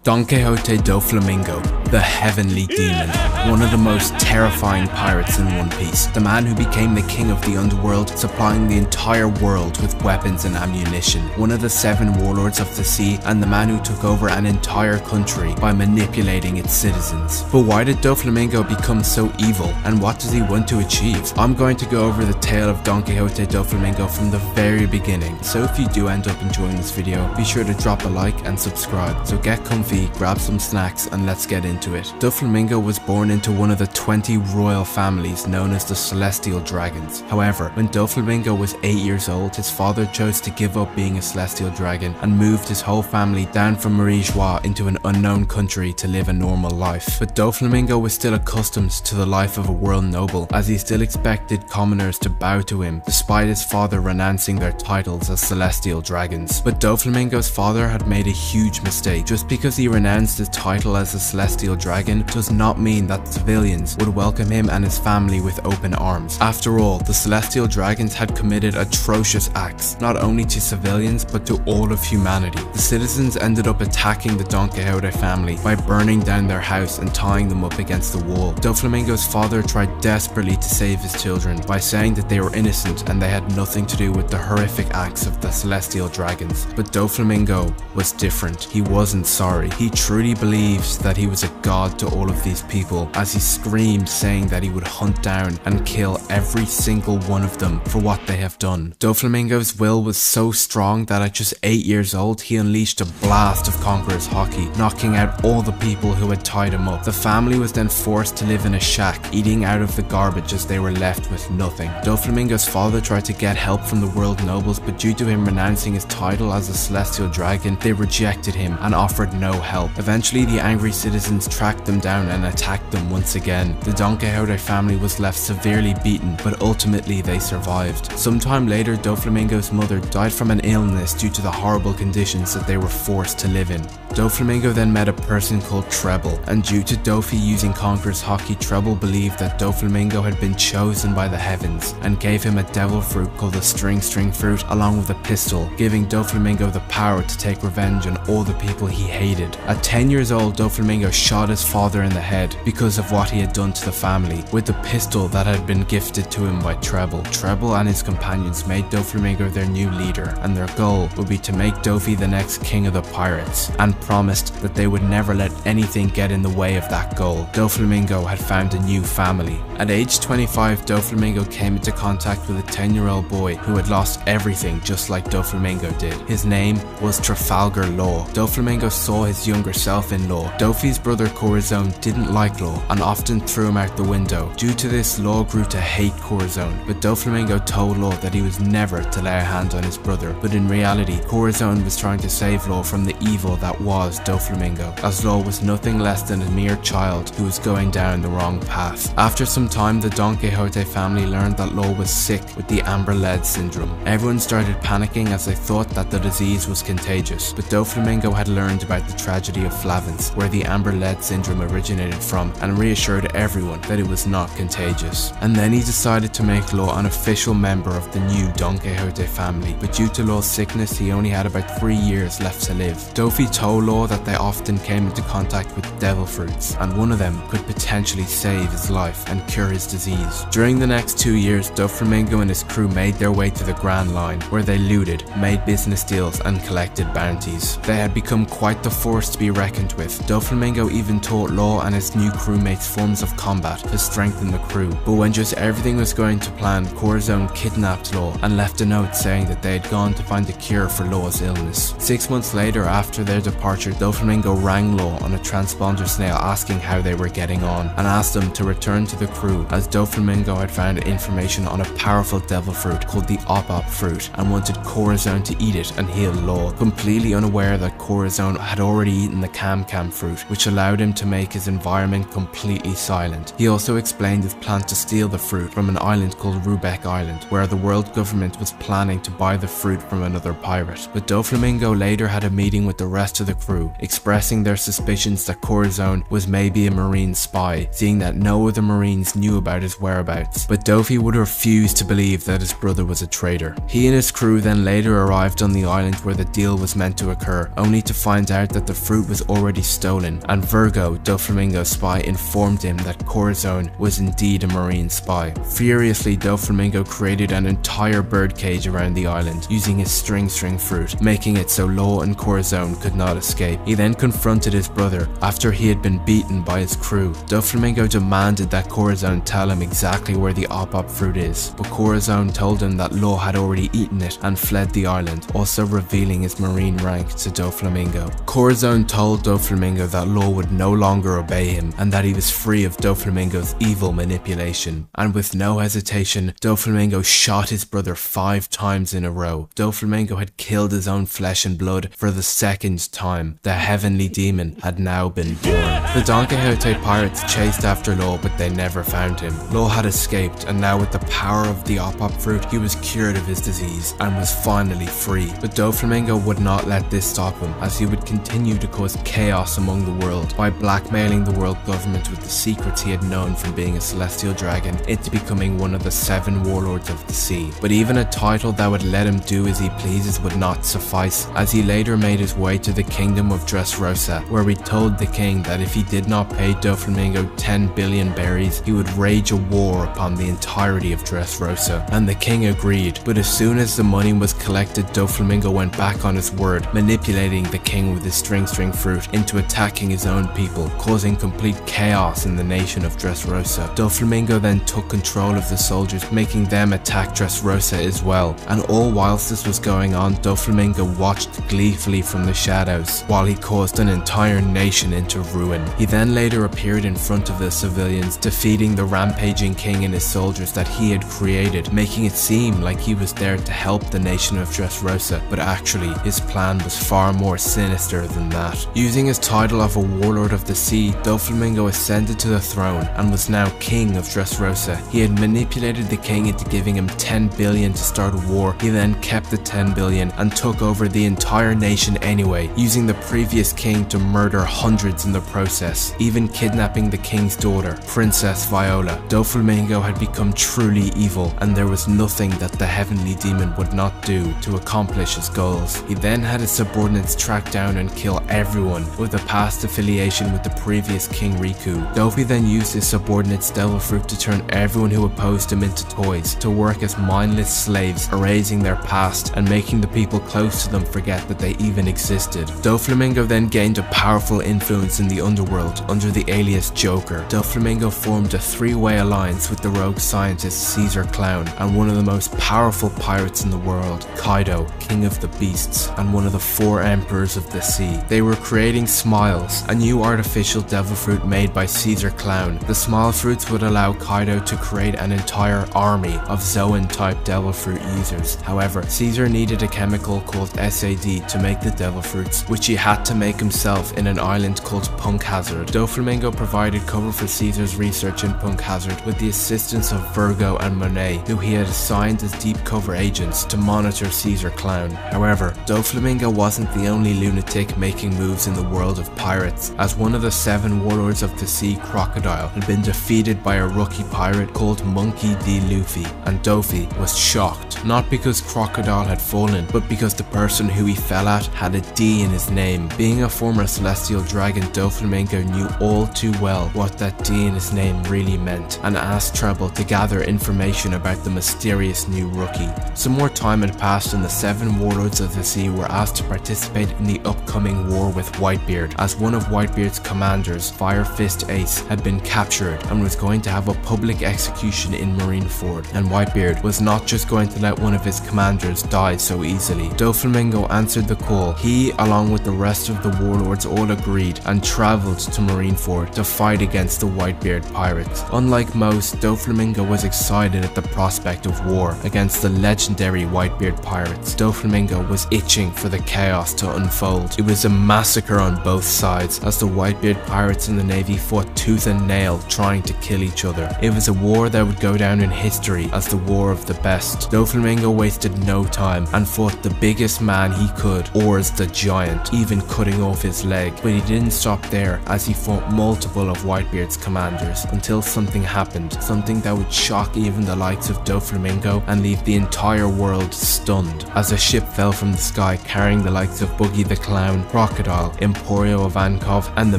Don Quixote Doflamingo, the heavenly demon, one of the most terrifying pirates in One Piece, the man who became the king of the underworld, supplying the entire world with weapons and ammunition, one of the 7 warlords of the sea, and the man who took over an entire country by manipulating its citizens. But why did Doflamingo become so evil, and what does he want to achieve? I'm going to go over the tale of Don Quixote Doflamingo from the very beginning, so if you do end up enjoying this video, be sure to drop a like and subscribe. So get comfy, grab some snacks, and let's get into it. Doflamingo was born into one of the 20 royal families known as the Celestial Dragons. However, when Doflamingo was 8 years old, his father chose to give up being a Celestial Dragon and moved his whole family down from Marie Joie into an unknown country to live a normal life. But Doflamingo was still accustomed to the life of a world noble, as he still expected commoners to bow to him, despite his father renouncing their titles as Celestial Dragons. But Doflamingo's father had made a huge mistake. Just because he renounced his title as a Celestial Dragon does not mean that civilians would welcome him and his family with open arms. After all, the Celestial Dragons had committed atrocious acts, not only to civilians but to all of humanity. The citizens ended up attacking the Don Quixote family by burning down their house and tying them up against the wall. Doflamingo's father tried desperately to save his children by saying that they were innocent and they had nothing to do with the horrific acts of the Celestial Dragons. But Doflamingo was different. He wasn't sorry. He truly believes that he was a god to all of these people, as he screamed, saying that he would hunt down and kill every single one of them for what they have done. Doflamingo's will was so strong that at just 8 years old, he unleashed a blast of Conqueror's Haki, knocking out all the people who had tied him up. The family was then forced to live in a shack, eating out of the garbage as they were left with nothing. Doflamingo's father tried to get help from the world nobles, but due to him renouncing his title as a Celestial Dragon, they rejected him and offered no help. Eventually, the angry citizens tracked them down and attacked them once again. The Don Quixote family was left severely beaten, but ultimately they survived. Sometime later, Doflamingo's mother died from an illness due to the horrible conditions that they were forced to live in. Doflamingo then met a person called Treble, and due to Dofi using Conqueror's Haki, Treble believed that Doflamingo had been chosen by the heavens and gave him a devil fruit called the String Fruit along with a pistol, giving Doflamingo the power to take revenge on all the people he hated. At 10 years old, Doflamingo shot his father in the head because of what he had done to the family with the pistol that had been gifted to him by Treble. Treble and his companions made Doflamingo their new leader, and their goal would be to make Dofi the next king of the pirates, and promised that they would never let anything get in the way of that goal. Doflamingo had found a new family. At age 25, Doflamingo came into contact with a 10-year-old boy who had lost everything just like Doflamingo did. His name was Trafalgar Law. Doflamingo saw his younger self in Law. Dofi's brother Corazon didn't like Law and often threw him out the window. Due to this, Law grew to hate Corazon, but Doflamingo told Law that he was never to lay a hand on his brother. But in reality, Corazon was trying to save Law from the evil that was Doflamingo, as Law was nothing less than a mere child who was going down the wrong path. After some time, the Don Quixote family learned that Law was sick with the amber lead syndrome. Everyone started panicking as they thought that the disease was contagious, but Doflamingo had learned about the tragedy of Flavins, where the amber lead syndrome originated from, and reassured everyone that it was not contagious. And then he decided to make Law an official member of the new Don Quixote family, but due to Law's sickness, he only had about 3 years left to live. Dofi told Law that they often came into contact with devil fruits, and one of them could potentially save his life and cure his disease. During the next 2 years, Doflamingo and his crew made their way to the Grand Line, where they looted, made business deals, and collected bounties. They had become quite the force to be reckoned with. Doflamingo even taught Law and his new crewmates forms of combat to strengthen the crew. But when just everything was going to plan, Corazon kidnapped Law and left a note saying that they had gone to find a cure for Law's illness. 6 months later, after their departure, Doflamingo rang Law on a transponder snail asking how they were getting on, and asked them to return to the crew, as Doflamingo had found information on a powerful devil fruit called the Op fruit and wanted Corazon to eat it and heal Law, completely unaware that Corazon had already eaten the Cam fruit, which allowed allowed him to make his environment completely silent. He also explained his plan to steal the fruit from an island called Rubeck Island, where the world government was planning to buy the fruit from another pirate. But Doflamingo later had a meeting with the rest of the crew, expressing their suspicions that Corazon was maybe a marine spy, seeing that no other marines knew about his whereabouts. But Dofi would refuse to believe that his brother was a traitor. He and his crew then later arrived on the island where the deal was meant to occur, only to find out that the fruit was already stolen, and Virgo, Doflamingo's spy, informed him that Corazon was indeed a marine spy. Furiously, Doflamingo created an entire birdcage around the island, using his string fruit, making it so Law and Corazon could not escape. He then confronted his brother after he had been beaten by his crew. Doflamingo demanded that Corazon tell him exactly where the op fruit is, but Corazon told him that Law had already eaten it and fled the island, also revealing his marine rank to Doflamingo. Corazon told Doflamingo that Law would no longer obey him and that he was free of Doflamingo's evil manipulation. And with no hesitation, Doflamingo shot his brother 5 times in a row. Doflamingo had killed his own flesh and blood for the second time. The heavenly demon had now been born. The Don Quixote pirates chased after Law, but they never found him. Law had escaped, and now with the power of the op fruit, he was cured of his disease and was finally free. But Doflamingo would not let this stop him, as he would continue to cause chaos among the world by blackmailing the world government with the secrets he had known from being a celestial dragon into becoming one of the 7 warlords of the sea. But even a title that would let him do as he pleases would not suffice, as he later made his way to the kingdom of Dressrosa, where he told the king that if he did not pay Doflamingo 10 billion berries, he would rage a war upon the entirety of Dressrosa. And the king agreed, but as soon as the money was collected, Doflamingo went back on his word, manipulating the king with his string fruit into attacking his own people, causing complete chaos in the nation of Dressrosa. Doflamingo then took control of the soldiers, making them attack Dressrosa as well. And all whilst this was going on, Doflamingo watched gleefully from the shadows, while he caused an entire nation into ruin. He then later appeared in front of the civilians, defeating the rampaging king and his soldiers that he had created, making it seem like he was there to help the nation of Dressrosa, but actually his plan was far more sinister than that. Using his title of a warlord of the sea, Doflamingo ascended to the throne and was now king of Dressrosa. He had manipulated the king into giving him 10 billion to start a war. He then kept the 10 billion and took over the entire nation anyway, using the previous king to murder hundreds in the process, even kidnapping the king's daughter, Princess Viola. Doflamingo had become truly evil, and there was nothing that the heavenly demon would not do to accomplish his goals. He then had his subordinates track down and kill everyone with a past affiliation with the previous king Riku. Dofi then used his subordinates' devil fruit to turn everyone who opposed him into toys, to work as mindless slaves, erasing their past and making the people close to them forget that they even existed. Doflamingo then gained a powerful influence in the underworld under the alias Joker. Doflamingo formed a 3-way alliance with the rogue scientist Caesar Clown and one of the most powerful pirates in the world, Kaido, king of the beasts and one of the 4 emperors of the sea. They were creating Smiles, a new artificial devil fruit made by Caesar Clown. The Smile fruits would allow Kaido to create an entire army of Zoan type devil fruit users. However, Caesar needed a chemical called SAD to make the devil fruits, which he had to make himself in an island called Punk Hazard. Doflamingo provided cover for Caesar's research in Punk Hazard with the assistance of Virgo and Monet, who he had assigned as deep cover agents to monitor Caesar Clown. However, Doflamingo wasn't the only lunatic making moves in the world of pirates, as one of the 7 warlords of the sea, Crocodile, had been defeated by a rookie pirate called Monkey D. Luffy, and Dofi was shocked, not because Crocodile had fallen, but because the person who he fell at had a D in his name. Being a former celestial dragon, Doflamingo knew all too well what that D in his name really meant, and asked Treble to gather information about the mysterious new rookie. Some more time had passed and the 7 warlords of the sea were asked to participate in the upcoming war with Whitebeard, as one of Whitebeard's commanders, Fire Fist Ace, had been captured and was going to have a public execution in Marineford, and Whitebeard was not just going to let one of his commanders die so easily. Doflamingo answered the call. He, along with the rest of the warlords, all agreed and travelled to Marineford to fight against the Whitebeard pirates. Unlike most, Doflamingo was excited at the prospect of war against the legendary Whitebeard pirates. Doflamingo was itching for the chaos to unfold. It was a massacre on both sides, as the Whitebeard pirates and the Navy fought tooth and nail trying to kill each other. It was a war that would go down in history as the war of the best. Doflamingo wasted no time and fought the biggest man he could, Oars the Giant, even cutting off his leg. But he didn't stop there, as he fought multiple of Whitebeard's commanders until something happened, something that would shock even the likes of Doflamingo and leave the entire world stunned, as a ship fell from the sky carrying the likes of Boogie the Clown, Crocodile, Emporio Ivankov, and the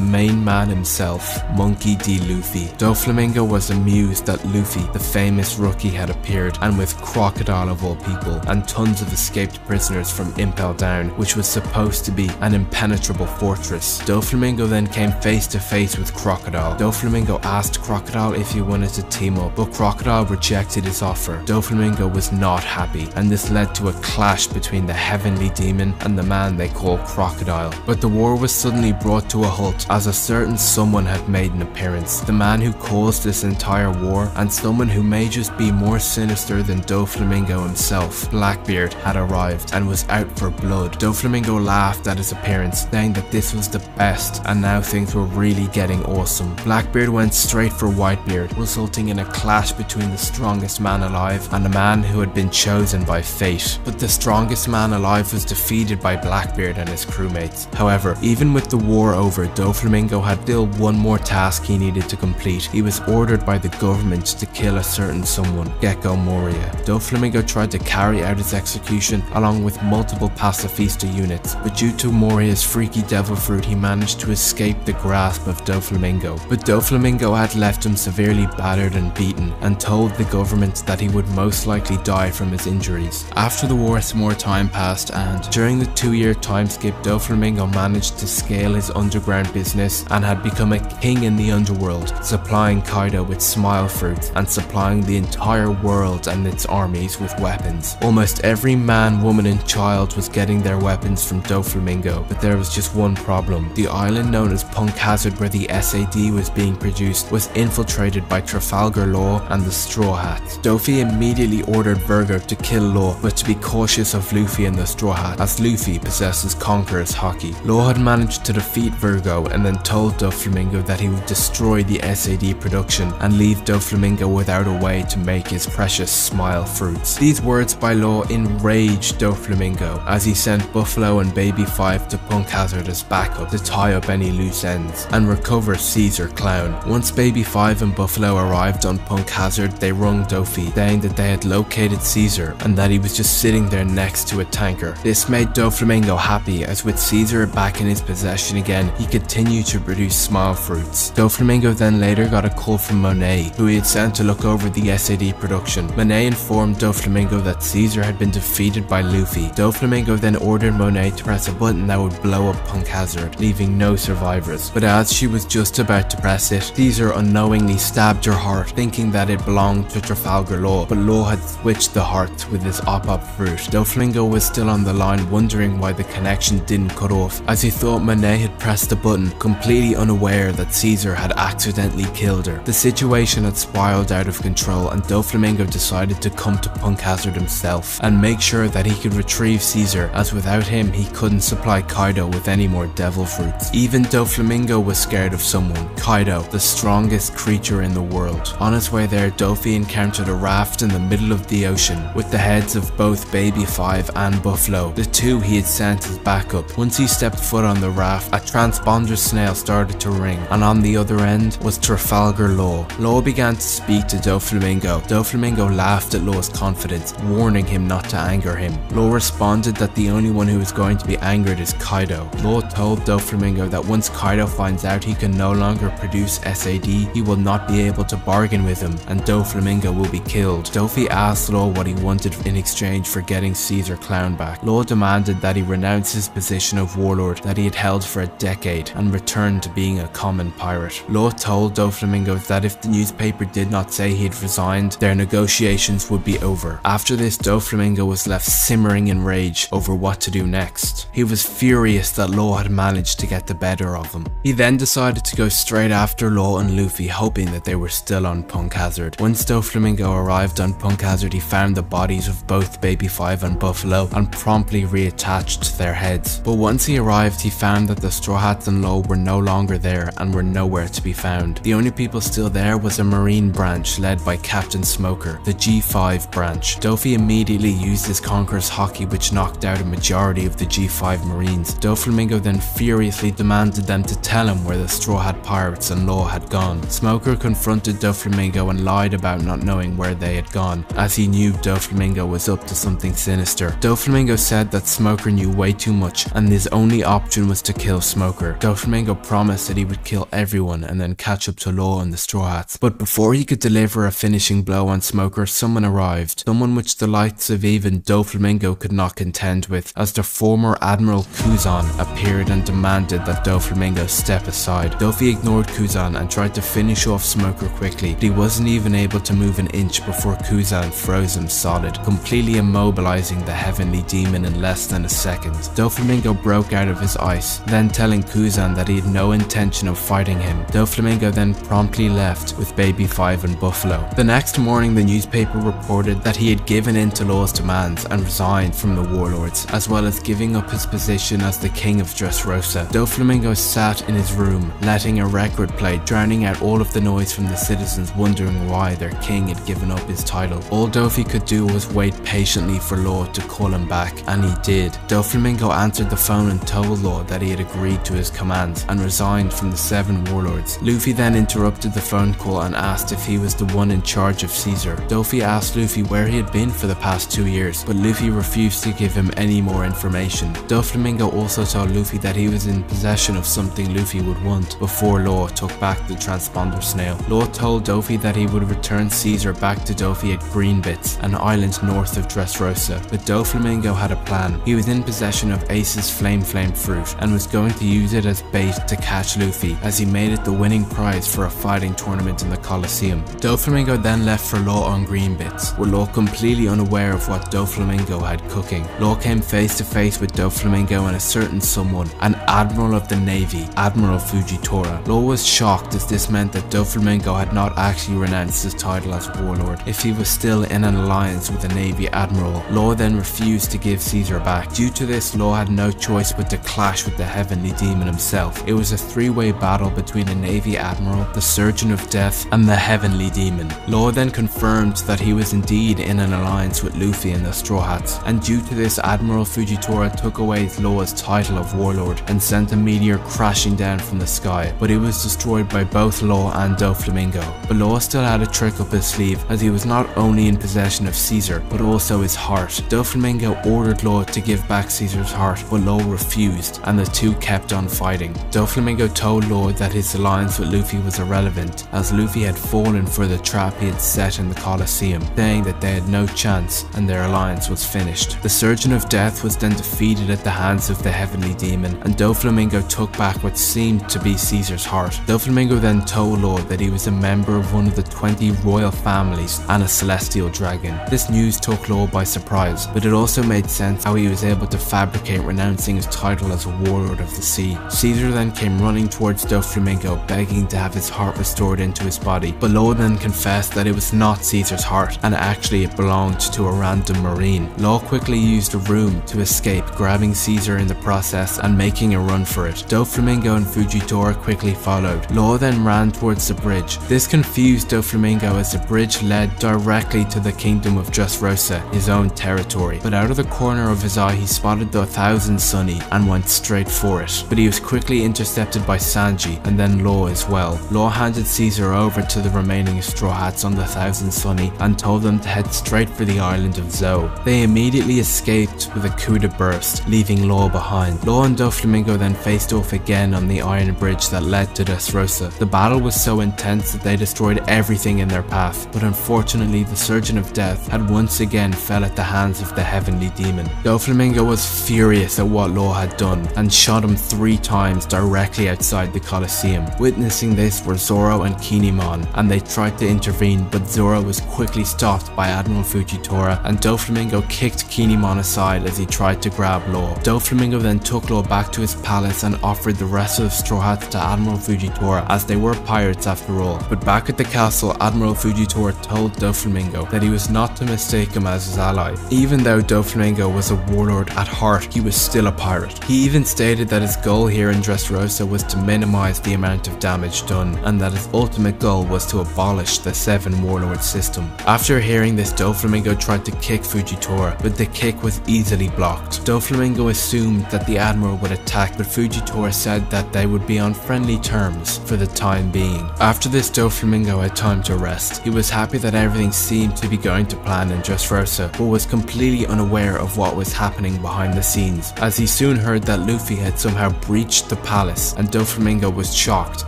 main man himself, Monkey D. Luffy. Doflamingo was amused that Luffy, the famous rookie, had appeared, and with Crocodile of all people, and tons of escaped prisoners from Impel Down, which was supposed to be an impenetrable fortress. Doflamingo then came face to face with Crocodile. Doflamingo asked Crocodile if he wanted to team up, but Crocodile rejected his offer. Doflamingo was not happy, and this led to a clash between the heavenly demon and the man they call Crocodile. But the war was suddenly brought to a halt as a certain someone had made an appearance. The man who caused this entire war, and someone who may just be more sinister than Doflamingo himself, Blackbeard, had arrived and was out for blood. Doflamingo laughed at his appearance, saying that this was the best and now things were really getting awesome. Blackbeard went straight for Whitebeard, resulting in a clash between the strongest man alive and a man who had been chosen by fate. But the strongest man alive was defeated by Blackbeard and his crewmates. However, even with the war over, Doflamingo had still one more task he needed to complete. He was ordered by the government to kill a certain someone, Gecko Moria. Doflamingo tried to carry out his execution along with multiple pacifista units, but due to Moria's freaky devil fruit, he managed to escape the grasp of Doflamingo. But Doflamingo had left him severely battered and beaten, and told the government that he would most likely die from his injuries. After the war, some more time passed, and during the 2-year time skip, Doflamingo managed to scale his underground business and had become a king in the underworld, supplying Kaido with smile fruit and supplying the entire world and its armies with weapons. Almost every man, woman and child was getting their weapons from Doflamingo, but there was just one problem. The island known as Punk Hazard, where the SAD was being produced, was infiltrated by Trafalgar Law and the Straw Hats. Dofi immediately ordered Virgo to kill Law, but to be cautious of Luffy and the Straw Hat, as Luffy possesses Conqueror's Haki. Law had managed to defeat Virgo and then told Doflamingo that he would destroy the SAD production and leave Doflamingo without a way to make his precious smile fruits. These words by Law enraged Doflamingo, as he sent Buffalo and Baby 5 to Punk Hazard as backup to tie up any loose ends and recover Caesar Clown. Once Baby 5 and Buffalo arrived on Punk Hazard, they rung Dofi, saying that they had located Caesar and that he was just sitting there next to a tanker. This made Doflamingo happy, as with Caesar back in his possession again, he continued to produce smile fruits. Doflamingo then later got a call from Monet, who he had sent to look over the SAD production. Monet informed Doflamingo that Caesar had been defeated by Luffy. Doflamingo then ordered Monet to press a button that would blow up Punk Hazard, leaving no survivors. But as she was just about to press it, Caesar unknowingly stabbed her heart, thinking that it belonged to Trafalgar Law, but Law had switched the heart with his op-op fruit. Doflamingo was still on the line, wondering why the connection didn't cut off, as he thought Monet had pressed the button, completely unaware that Caesar had accidentally killed her. The situation had spiraled out of control, and Doflamingo decided to come to Punk Hazard himself and make sure that he could retrieve Caesar, as without him he couldn't supply Kaido with any more devil fruits. Even Doflamingo was scared of someone, Kaido, the strongest creature in the world. On his way there, Dofi encountered a raft in the middle of the ocean with the heads of both Baby 5 and Buffalo, the two he had sent as backup. Once he stepped foot on the raft, a transponder snail started to ring, and on the other end was Trafalgar Law. Law began to speak to Doflamingo. Doflamingo laughed at Law's confidence, warning him not to anger him. Law responded that the only one who is going to be angered is Kaido. Law told Doflamingo that once Kaido finds out he can no longer produce SAD, he will not be able to bargain with him, and Doflamingo will be killed. Dofi asked Law what he wanted in exchange for getting Caesar Clown back. Law demanded that he renounce his position of warlord that he had held for a decade and return to being a common pirate. Law told Doflamingo that if the newspaper did not say he had resigned, their negotiations would be over. After this, Doflamingo was left simmering in rage over what to do next. He was furious that Law had managed to get the better of him. He then decided to go straight after Law and Luffy, hoping that they were still on Punk Hazard. Once Doflamingo arrived on Punk Hazard, he found the bodies of both Baby 5 and Buffalo and promptly reattached their heads. But once he arrived, he found that the Straw Hats and Law were no longer there and were nowhere to be found. The only people still there was a marine branch led by Captain Smoker, the G5 branch. Dofi immediately used his Conqueror's Hockey, which knocked out a majority of the G5 Marines. Doflamingo then furiously demanded them to tell him where the Straw Hat Pirates and Law had gone. Smoker confronted Doflamingo and lied about not knowing where they had gone, as he knew Doflamingo was up to something sinister. Doflamingo said that Smoker knew way too much and his only option was to kill Smoker. Doflamingo promised that he would kill everyone and then catch up to Law and the Straw Hats. But before he could deliver a finishing blow on Smoker, someone arrived. Someone which the likes of even Doflamingo could not contend with, as the former Admiral Kuzan appeared and demanded that Doflamingo step aside. Dofi ignored Kuzan and tried to finish off Smoker quickly, but he wasn't even able to move an inch before Kuzan froze him solid, completely immobilizing the heavenly demon in less than a second. Doflamingo broke out of his ice, then telling Kuzan that he had no intention of fighting him. Doflamingo then promptly left with Baby 5 and Buffalo. The next morning, the newspaper reported that he had given in to Law's demands and resigned from the warlords, as well as giving up his position as the king of Dressrosa. Doflamingo sat in his room, letting a record play, drowning out all of the noise from the citizens wondering why their king had given up his title. All Dofi could do was wait patiently for Law to call him back, and he did. Doflamingo answered the phone and told Law that he had agreed to his commands and resigned from the 7 warlords. Luffy then interrupted the phone call and asked if he was the one in charge of Caesar. Dofi asked Luffy where he had been for the past 2 years, but Luffy refused to give him any more information. Doflamingo also told Luffy that he was in possession of something Luffy would want before Law took back the transponder snail. Law told Dofi that he would return Caesar back to Dofi at Green Bits, an island north of Dressrosa, but Doflamingo had a plan. He was in possession of Ace's Flame fruit and was going to use it as bait to catch Luffy, as he made it the winning prize for a fighting tournament in the Colosseum. Doflamingo then left for Law on Green Bits, with Law completely unaware of what Doflamingo had cooking. Law came face to face with Doflamingo and a certain someone, an Admiral of the Navy, Admiral Fujitora. Law was shocked, as this meant that Doflamingo had not actually renounced his title as warlord. If he was still in an alliance with a Navy Admiral, Law then refused to give Caesar back. Due to this, Law had no choice but to clash with the Heavenly Demon himself. It was a 3-way battle between a Navy Admiral, the Surgeon of Death, and the Heavenly Demon. Law then confirmed that he was indeed in an alliance with Luffy and the Straw Hats, and due to this, Admiral Fujitora took away Law's title of warlord and sent a meteor crashing down from the sky, but it was destroyed by both Law and Doflamingo. But Law still had a trick up his sleeve, as he was not only in possession of Caesar, but also his heart. Doflamingo ordered Law to give back Caesar's heart, but Law refused, and the two kept on fighting. Doflamingo told Law that his alliance with Luffy was irrelevant, as Luffy had fallen for the trap he had set in the Colosseum, saying that they had no chance and their alliance was finished. The Surgeon of Death was then defeated at the hands of the Heavenly Demon, and Doflamingo took back what seemed to be Caesar's heart. Doflamingo then told Law that he was a member of one of the 20 royal families and a celestial dragon. This news took Law by surprise, but it also made sense how he was able to fabricate renouncing his title as a warlord of the sea. Caesar then came running towards Doflamingo, begging to have his heart restored into his body, but Law then confessed that it was not Caesar's heart, and actually it belonged to a random marine. Law quickly used a room to escape, grabbing Caesar in the process and making a run for it. Doflamingo and Fujitora quickly followed. Law then ran towards the bridge. This confused Doflamingo, as the bridge led directly to the kingdom of Dressrosa, his own territory, but out of the corner of his eye he spotted the 1000 Sunny and went straight for it, but he was quickly intercepted by Sanji and then Law as well. Law handed Caesar over to the remaining Straw Hats on the 1000 Sunny and told them to head straight for the island of Zou. They immediately escaped with a coup de burst, leaving Law behind. Law and Doflamingo then faced off again on the iron bridge that led to Dressrosa. The battle was so intense that they destroyed everything in their path, but unfortunately the Surgeon of Death had once again fell at the hands of the Heavenly Demon. Doflamingo was furious at what Law had done and shot him 3 times directly outside the Colosseum. Witnessing this were Zoro and Kinemon, and they tried to intervene, but Zoro was quickly stopped by Admiral Fujitora, and Doflamingo kicked Kinemon aside as he tried to grab Law. Doflamingo then took Law back to his palace and offered the rest of the Straw Hats to Admiral Fujitora, as they were pirates after all. But back at the castle, Admiral Fujitora told Doflamingo that he was not to mistake him as his ally. Even though Doflamingo was a warlord at heart, he was still a pirate. He even stated that his goal here in Dressrosa was to minimize the amount of damage done, and that his ultimate goal was to abolish the 7 warlord system. After hearing this, Doflamingo tried to kick Fujitora, but the kick was easily blocked. Doflamingo assumed that the admiral would attack, but Fujitora said that they would be on friendly terms for the time being. After this, Doflamingo had time to rest. He was happy that everything seemed to be going to plan in Dressrosa, but was completely unaware of what was happening behind the scenes, as he soon heard that Luffy had somehow breached the palace, and Doflamingo was shocked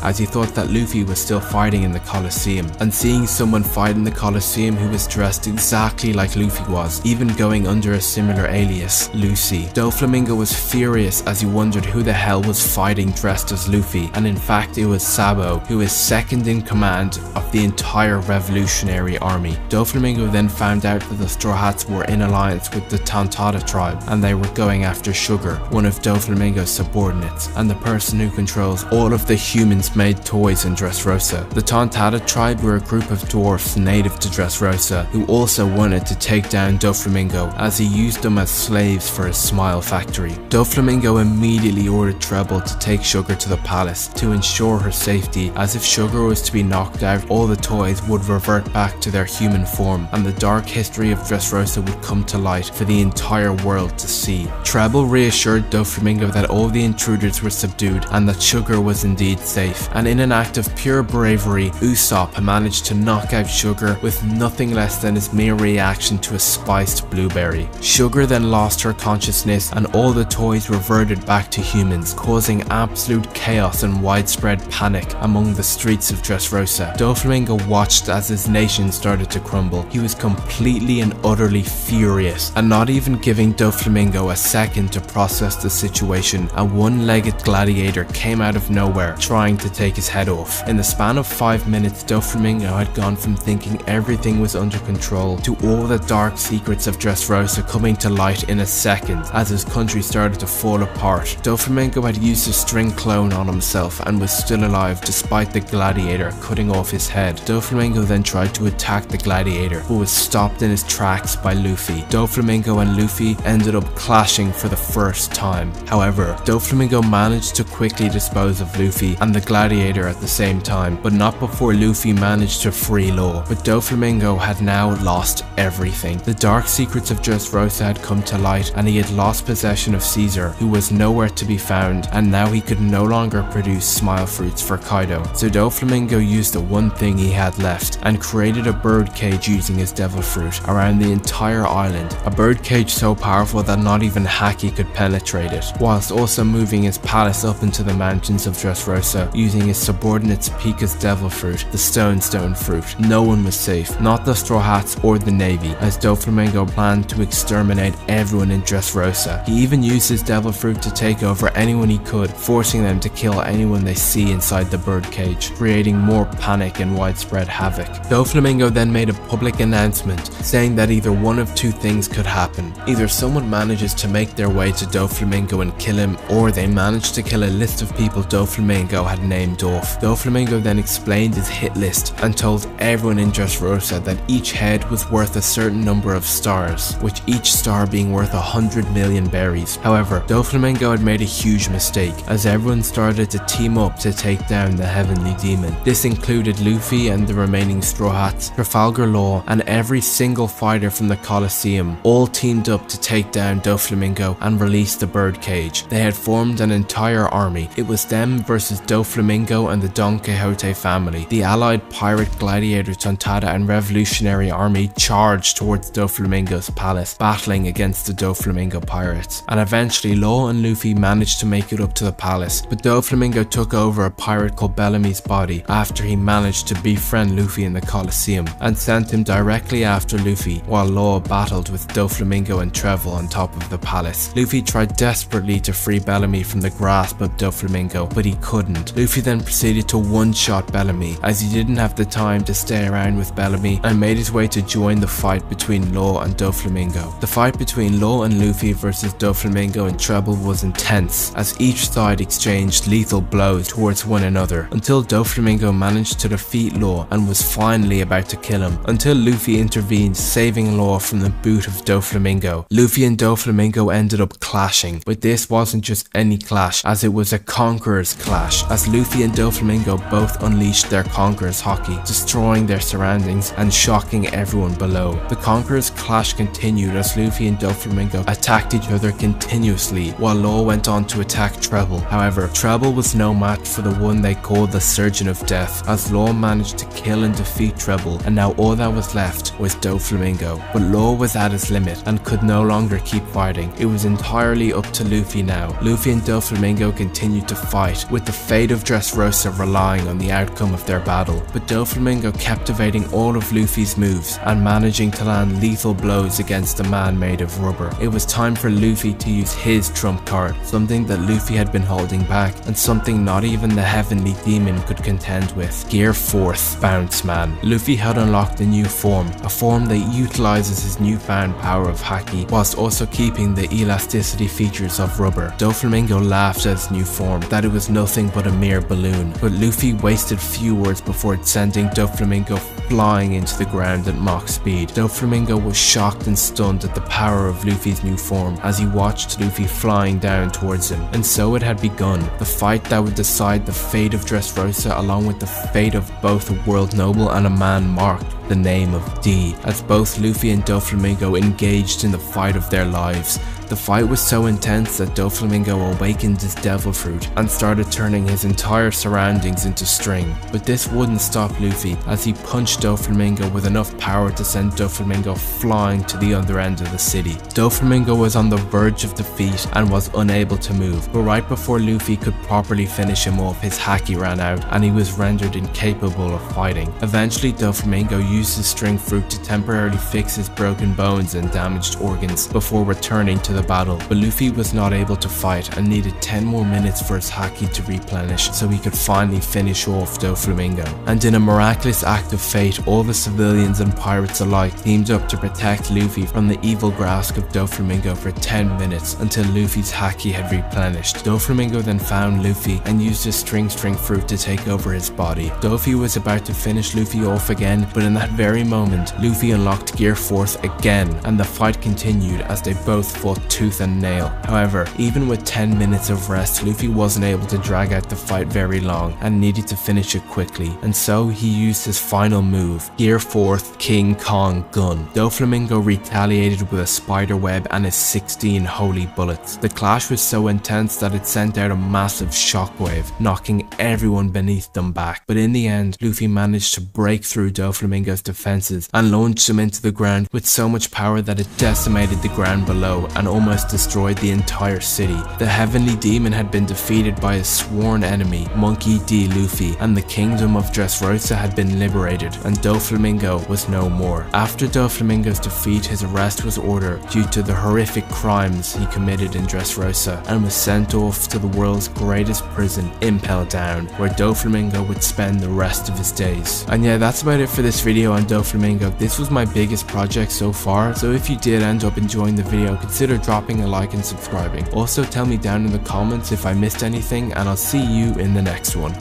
as he thought that Luffy was still fighting in the Colosseum. And seeing someone fight in the Colosseum who was dressed exactly like Luffy was, even going under a similar alias, Lucy, Doflamingo was furious as he wondered who the hell was fighting dressed as Luffy, and in fact it was Sabo, who is second in command of the entire revolutionary army. Doflamingo then found out that the Straw Hats were in alliance with the Tontada tribe, and they were going after Sugar, one of Doflamingo's subordinates, and the person who controls all of the humans-made toys in Dressrosa. The Tontada tribe were a group of dwarfs native to Dressrosa, who also wanted to take down Doflamingo, as he used them as slaves for his smile factory. Doflamingo immediately ordered Treble to take Sugar to the palace to ensure her safety, as if Sugar was to be knocked out, all the toys would revert back to their human form, and the dark history of Dressrosa would come to light for the entire world to see. Treble reassured Doflamingo that all the intruders were subdued and that Sugar was indeed safe, and in an act of pure bravery, Usopp managed to knock out Sugar with nothing less than his mere reaction to a spiced blueberry. Sugar then lost her consciousness and all the toys reverted back to humans, causing absolute chaos and widespread panic among the streets of Dressrosa. Doflamingo watched as his nation started to crumble. He was completely and utterly furious, and not even giving Doflamingo a second to process the situation, a one-legged gladiator came out of nowhere trying to take his head off. In the span of 5 minutes, Doflamingo had gone from thinking everything was under control to all the dark secrets of Dressrosa coming to light in a second as his country started to fall apart. Doflamingo had used a string clone on himself and was still alive despite the gladiator cutting off his head. Doflamingo then tried to attack the gladiator, but was stopped in his tracks by Luffy. Doflamingo and Luffy ended up clashing for the first time. However, Doflamingo managed to quickly dispose of Luffy and the gladiator at the same time, but not before Luffy managed to free Law. But Doflamingo had now lost everything. The dark secrets of Dressrosa had come to light, and he had lost possession of Caesar, who was nowhere to be found, and now he could no longer produce smile fruits for Kaido. So Doflamingo used the one thing he had left and created a bird cage using his devil fruit around the entire island, a bird cage so powerful that not even Haki could penetrate it, whilst also moving his palace up into the mountains of Dressrosa using his subordinates Pika's devil fruit, the stone fruit. No one was safe, not the Straw Hats or the Navy, as Doflamingo planned to exterminate everyone in Dressrosa. He even used his devil fruit to take over anyone he could, forcing them to kill anyone they see inside the bird cage, creating more panic and widespread havoc. Doflamingo then made a public announcement saying that either one of two things could happen. Either someone manages to make their way to Doflamingo and kill him, or they manage to kill a list of people Doflamingo had named off. Doflamingo then explained his hit list and told everyone in Dressrosa that each head was worth a certain number of stars, which each star being worth 100 million berries. However, Doflamingo had made a huge mistake, as everyone started to team up to take down the Heavenly Demon. This included Luffy and the remaining Straw Hats, Trafalgar Law, and every single fighter from the Colosseum, all teamed up to take down Doflamingo and release the bird cage. They had formed an entire army. It was them versus Doflamingo and the Don Quixote family. The allied pirate, gladiator, Tontada and revolutionary army charged towards Doflamingo's palace, battling against the Doflamingo pirates. And eventually Law and Luffy managed to make it up to the palace, but Doflamingo took over a pirate called Bellamy's body after he managed to befriend Luffy in the Colosseum, and sent him directly after Luffy, while Law battled with Doflamingo and Treble on top of the palace. Luffy tried desperately to free Bellamy from the grasp of Doflamingo, but he couldn't. Luffy then proceeded to one-shot Bellamy, as he didn't have the time to stay around with Bellamy, and made his way to join the fight between Law and Doflamingo. The fight between Law and Luffy versus Doflamingo and Treble was intense, as each side exchanged lethal blows towards one another, until Doflamingo managed to defeat Law and was finally about to kill him, until Luffy intervened, saving Law from the boot of Doflamingo. Luffy and Doflamingo ended up clashing, but this wasn't just any clash. clash, as it was a conqueror's clash, as Luffy and Doflamingo both unleashed their conqueror's haki, destroying their surroundings and shocking everyone below. The conqueror's clash continued as Luffy and Doflamingo attacked each other continuously, while Law went on to attack Treble. However, Treble was no match for the one they called the Surgeon of Death, as Law managed to kill and defeat Treble, and now all that was left was Doflamingo. But Law was at his limit and could no longer keep fighting. It was entirely up to Luffy now. Luffy and Doflamingo continued to fight, with the fate of Dressrosa relying on the outcome of their battle. But Doflamingo kept evading all of Luffy's moves and managing to land lethal blows against a man made of rubber. It was time for Luffy to use his trump card, something that Luffy had been holding back, and something not even the Heavenly Demon could contend with. Gear 4th, Bounce Man. Luffy had unlocked a new form, a form that utilizes his newfound power of haki, whilst also keeping the elasticity features of rubber. Doflamingo laughed at his new form, that it was nothing but a mere balloon, but Luffy wasted few words before sending Doflamingo flying into the ground at Mach speed. Doflamingo was shocked and stunned at the power of Luffy's new form as he watched Luffy flying down towards him. And so it had begun, the fight that would decide the fate of Dressrosa, along with the fate of both a world noble and a man marked the name of D, as both Luffy and Doflamingo engaged in the fight of their lives. The fight was so intense that Doflamingo awakened his devil fruit and started turning his entire surroundings into string. But this wouldn't stop Luffy, as he punched Doflamingo with enough power to send Doflamingo flying to the other end of the city. Doflamingo was on the verge of defeat and was unable to move, but right before Luffy could properly finish him off, his haki ran out and he was rendered incapable of fighting. Eventually, Doflamingo used his string fruit to temporarily fix his broken bones and damaged organs before returning to the battle, but Luffy was not able to fight and needed 10 more minutes for his haki to replenish so he could finally finish off Doflamingo. And in a miraculous act of fate, all the civilians and pirates alike teamed up to protect Luffy from the evil grasp of Doflamingo for 10 minutes until Luffy's haki had replenished. Doflamingo then found Luffy and used his string fruit to take over his body. Dofi was about to finish Luffy off again, but in that very moment, Luffy unlocked Gear 4th again, and the fight continued as they both fought tooth and nail. However, even with 10 minutes of rest, Luffy wasn't able to drag out the fight very long and needed to finish it quickly, and so he used his final move, Gear 4th King Kong Gun. Doflamingo retaliated with a spider web and his 16 holy bullets. The clash was so intense that it sent out a massive shockwave, knocking everyone beneath them back. But in the end, Luffy managed to break through Doflamingo's defenses and launched him into the ground with so much power that it decimated the ground below and almost destroyed the entire city. The Heavenly Demon had been defeated by his sworn enemy, Monkey D. Luffy, and the kingdom of Dressrosa had been liberated, and Doflamingo was no more. After Doflamingo's defeat, his arrest was ordered due to the horrific crimes he committed in Dressrosa, and was sent off to the world's greatest prison, Impel Down, where Doflamingo would spend the rest of his days. And yeah, that's about it for this video on Doflamingo. This was my biggest project so far, so if you did end up enjoying the video, consider dropping a like and subscribing. Also tell me down in the comments if I missed anything, and I'll see you in the next one.